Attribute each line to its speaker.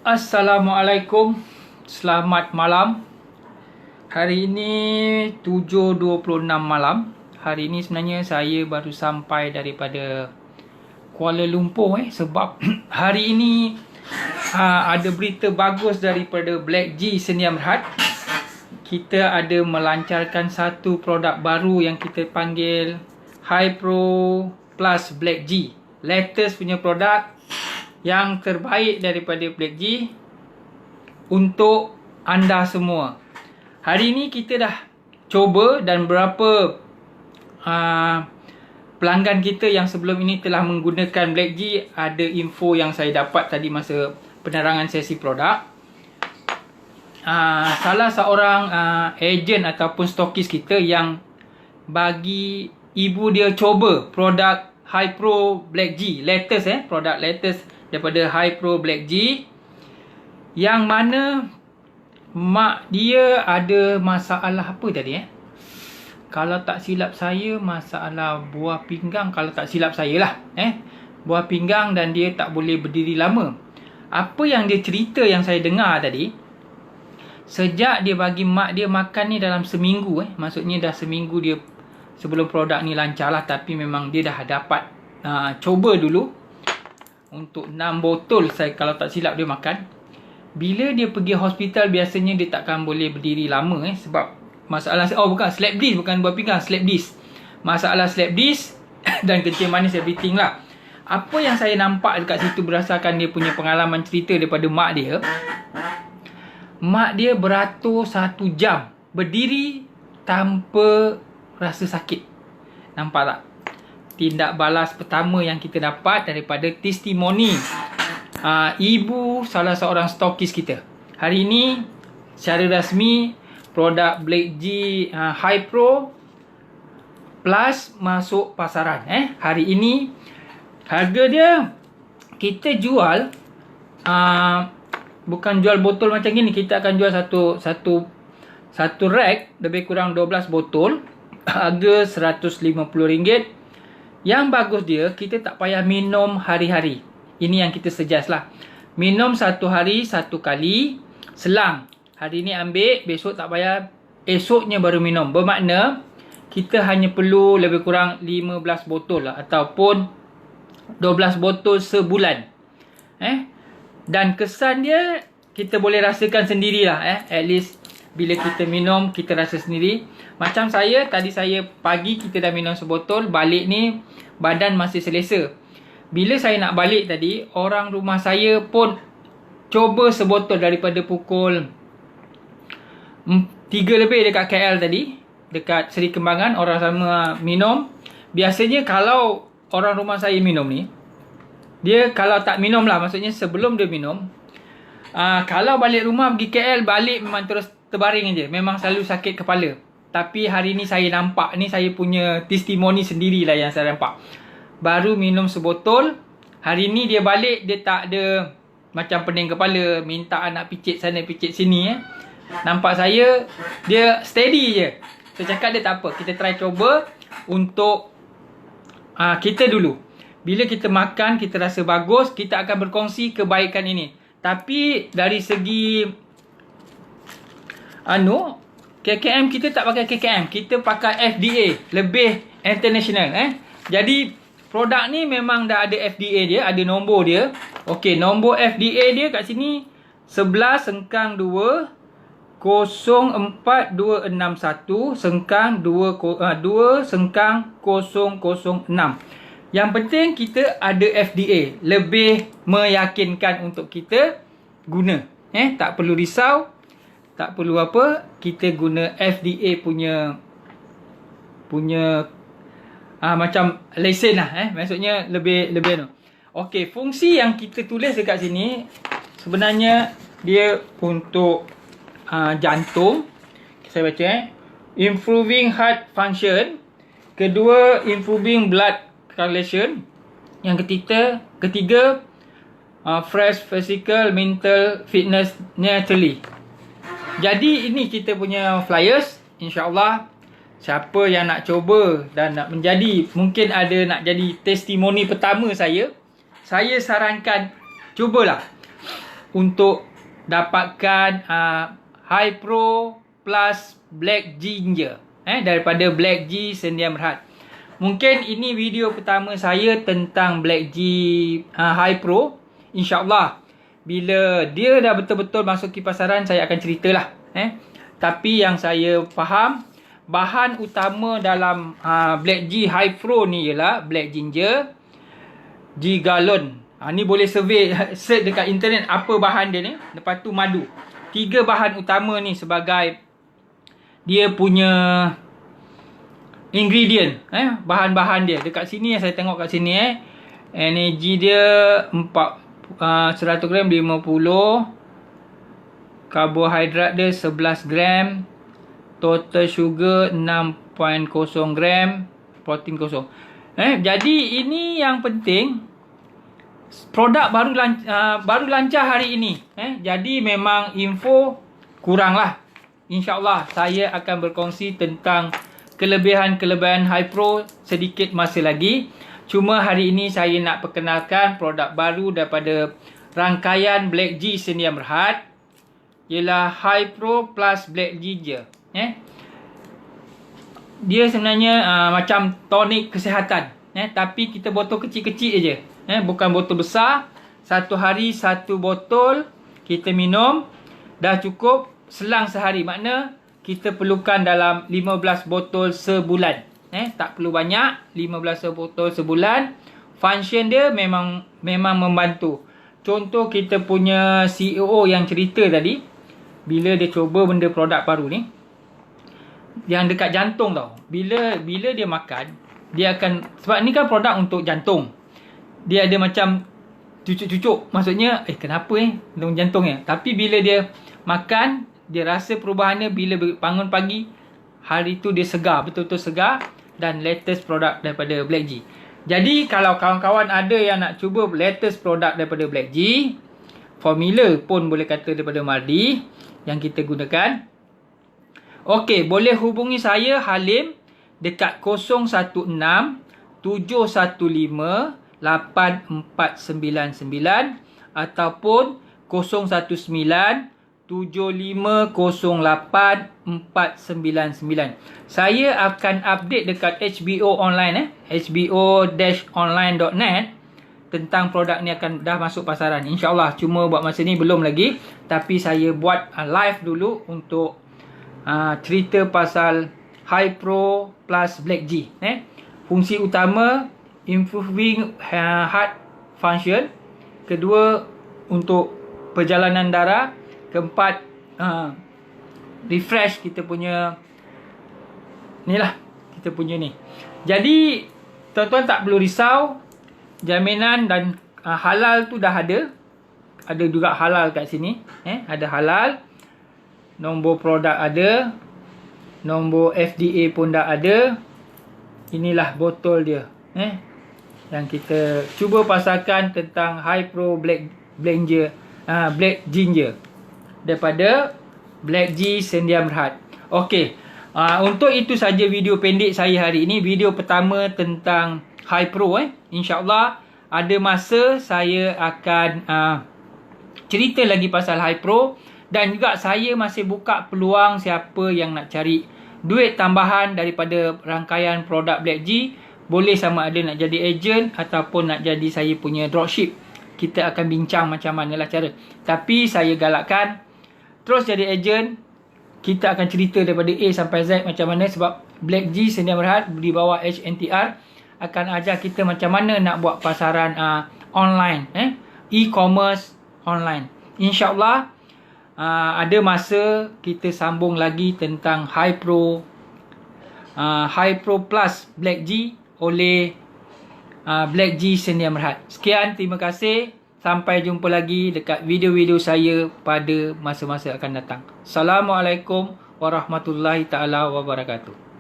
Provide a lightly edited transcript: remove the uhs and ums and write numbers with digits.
Speaker 1: Assalamualaikum. Selamat malam. Hari ini 7.26 malam. Hari ini sebenarnya saya baru sampai daripada Kuala Lumpur sebab hari ini ada berita bagus daripada Black G Senia Berhad. Kita ada melancarkan satu produk baru yang kita panggil Hypro Plus Black G. Latest punya produk yang terbaik daripada Black G untuk anda semua. Hari ini kita dah cuba dan berapa pelanggan kita yang sebelum ini telah menggunakan Black G, ada info yang saya dapat tadi masa penerangan sesi produk. Salah seorang ejen ataupun stokis kita yang bagi ibu dia cuba produk Hypro Black G latest, produk latest daripada Hypro Black G, yang mana mak dia ada masalah apa tadi kalau tak silap saya, masalah buah pinggang, kalau tak silap saya lah, buah pinggang, dan dia tak boleh berdiri lama. Apa yang dia cerita yang saya dengar tadi, sejak dia bagi mak dia makan ni dalam seminggu, maksudnya dah seminggu dia sebelum produk ni lancar lah, tapi memang dia dah dapat cuba dulu untuk 6 botol, saya kalau tak silap dia makan. Bila dia pergi hospital, biasanya dia takkan boleh berdiri lama, sebab masalah, bukan slap disc, bukan buah pinggang, slap disc, masalah slap disc dan kencing manis, everything lah. Apa yang saya nampak dekat situ berdasarkan dia punya pengalaman cerita daripada mak dia beratur 1 jam berdiri tanpa rasa sakit. Nampak tak? Tindak balas pertama yang kita dapat daripada testimoni ibu salah seorang stokis kita. Hari ini secara rasmi produk Black G Hypro Plus masuk pasaran. Hari ini harga dia kita jual bukan jual botol macam gini, kita akan jual satu rack lebih kurang 12 botol, harga RM150. Yang bagus dia, kita tak payah minum hari-hari. Ini yang kita suggest lah. Minum 1 hari 1 kali, selang. Hari ni ambil, besok tak payah, esoknya baru minum. Bermakna, kita hanya perlu lebih kurang 15 botol lah, ataupun 12 botol sebulan. Dan kesan dia, kita boleh rasakan sendirilah. At least, bila kita minum, kita rasa sendiri. Macam saya, tadi saya pagi kita dah minum sebotol, balik ni badan masih selesa. Bila saya nak balik tadi, orang rumah saya pun cuba sebotol daripada pukul 3 lebih dekat KL tadi, dekat Seri Kembangan, orang sama minum. Biasanya kalau orang rumah saya minum ni, dia kalau tak minum lah, maksudnya sebelum dia minum, kalau balik rumah pergi KL, balik memang terus terbaring je, memang selalu sakit kepala. Tapi hari ni saya nampak, ni saya punya testimoni sendirilah yang saya nampak. Baru minum sebotol, hari ni dia balik, dia tak ada macam pening kepala, minta anak picit sana picit sini. Nampak saya, dia steady je. Saya cakap dia tak apa, kita try cuba untuk kita dulu. Bila kita makan, kita rasa bagus, kita akan berkongsi kebaikan ini. Tapi dari segi KKM, kita tak pakai KKM, kita pakai FDA, lebih international. Jadi produk ni memang dah ada FDA dia, ada nombor dia. Okey, nombor FDA dia kat sini 11-2-261-2-006. Yang penting kita ada FDA, lebih meyakinkan untuk kita guna. Tak perlu risau, tak perlu apa, kita guna FDA punya macam lesen lah, maksudnya lebih Okey, fungsi yang kita tulis dekat sini sebenarnya dia untuk jantung. Saya baca, improving heart function. Kedua, improving blood circulation. Yang ketiga, fresh physical mental fitness naturally. Jadi ini kita punya flyers. InsyaAllah siapa yang nak cuba dan nak menjadi, mungkin ada nak jadi testimoni pertama saya sarankan cubalah. untuk dapatkan High Pro plus Black Ginger daripada Black G Sedia Berhad. Mungkin ini video pertama saya tentang Black G High Pro. InsyaAllah bila dia dah betul-betul masuk ke pasaran, saya akan ceritalah. Tapi yang saya faham, bahan utama dalam Black G High Pro ni ialah Black Ginger, G galon. Ni boleh search dekat internet apa bahan dia ni. Lepas tu madu. 3 bahan utama ni sebagai dia punya ingredient, bahan-bahan dia. Dekat sini saya tengok kat sini energy dia 100 gram 50, karbohidrat dia 11 gram, total sugar 6.0 gram, protein kosong. Jadi ini yang penting, produk baru lancar hari ini. Jadi memang info kurang lah. InsyaAllah saya akan berkongsi tentang kelebihan-kelebihan High Pro sedikit masa lagi. Cuma hari ini saya nak perkenalkan produk baru daripada rangkaian Black G Sedia Berhad, ialah High Pro plus Black Ginger. Dia sebenarnya macam tonik kesihatan, tapi kita botol kecil-kecil je, bukan botol besar. Satu hari satu botol kita minum dah cukup, selang sehari. Makna kita perlukan dalam 15 botol sebulan. Tak perlu banyak, 15 botol sebulan. Function dia memang membantu. Contoh kita punya CEO yang cerita tadi, bila dia cuba benda produk baru ni, yang dekat jantung tau. Bila dia makan, dia akan, sebab ni kan produk untuk jantung, dia ada macam cucuk-cucuk. Maksudnya kenapa dalam jantungnya. Tapi bila dia makan, dia rasa perubahannya. Bila bangun pagi, hari tu dia segar, betul-betul segar. Dan latest produk daripada Black G. Jadi kalau kawan-kawan ada yang nak cuba latest produk daripada Black G, formula pun boleh kata daripada Mardi yang kita gunakan, okey, boleh hubungi saya Halim dekat 016 715 8499 ataupun 019 7508 499. Saya akan update dekat HBO online, hbo-online.net, tentang produk ni akan dah masuk pasaran, InsyaAllah. Cuma buat masa ni belum lagi, tapi saya buat live dulu untuk cerita pasal High Pro plus Black G. Fungsi utama, improving heart function. Kedua, untuk perjalanan darah. Keempat, refresh kita punya ni lah, kita punya ni. Jadi tuan-tuan tak perlu risau, jaminan dan halal tu dah ada. Ada juga halal kat sini, ada halal. Nombor produk ada, nombor FDA pun dah ada. Inilah botol dia, yang kita cuba pasarkan tentang High Pro Black Ginger daripada Black G Sedia Berhad. Okey, untuk itu saja video pendek saya hari ini. Video pertama tentang High Pro. InsyaAllah ada masa saya akan cerita lagi pasal High Pro. Dan juga saya masih buka peluang siapa yang nak cari duit tambahan daripada rangkaian produk Black G. Boleh, sama ada nak jadi agent ataupun nak jadi saya punya dropship. Kita akan bincang macam manalah cara. Tapi saya galakkan terus jadi agent. Kita akan cerita daripada A sampai Z macam mana. Sebab Black G Sedia Berhad di bawah HNTR akan ajar kita macam mana nak buat pasaran online, e-commerce online. InsyaAllah ada masa kita sambung lagi tentang High Pro plus Black G oleh Black G Sedia Berhad. Sekian, terima kasih. Sampai jumpa lagi dekat video-video saya pada masa-masa akan datang. Assalamualaikum warahmatullahi taala wabarakatuh.